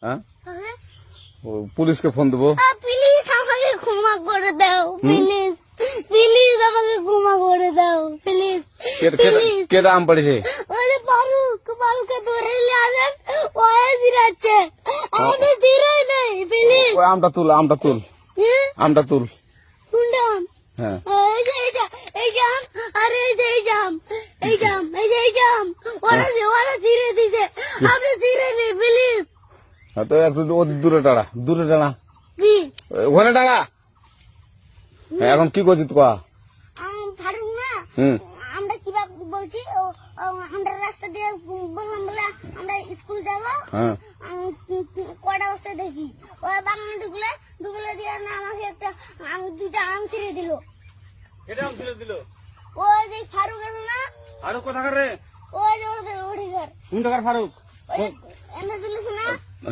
হ্যাঁ পুলিশকে ফোন দেবো। প্লিজ আমাকে ক্ষমা করে দাও, প্লিজ প্লিজ আমাকে ক্ষমা করে দাও, প্লিজ। কেটা আম পড়েছে? ওই যে ফারুককে ধরে নিয়ে আসেন, ওয়ে জিরাচ্ছে, আমি জিরাই নেই, প্লিজ। ওই আমটা তুল আমটা তুল কোনটা আম? হ্যাঁ এই যে আম, আর এই যে আম, ওরা জিরে দিছে, আপনি জিরে নেই, প্লিজ। তো একটু দূরে টাড়া কি ওখানে টাড়া। এখন কি করছিস তো? ফারুক না, আমরা কিভাবে বলছি, আমরা রাস্তা দিয়ে বললাম বলে আমরা স্কুল যাবো, কটা বস্তা দেখি ওই বাগানে ঢুকলে দিয়ে না আমাকে একটা দুইটা আম ছিঁড়ে দিল। ওই যে ফারুক আছে না, আরো কোথাকার রে? ওই যে ওঠে ঘর কোন টাকার ফারুক? এনে দিল না।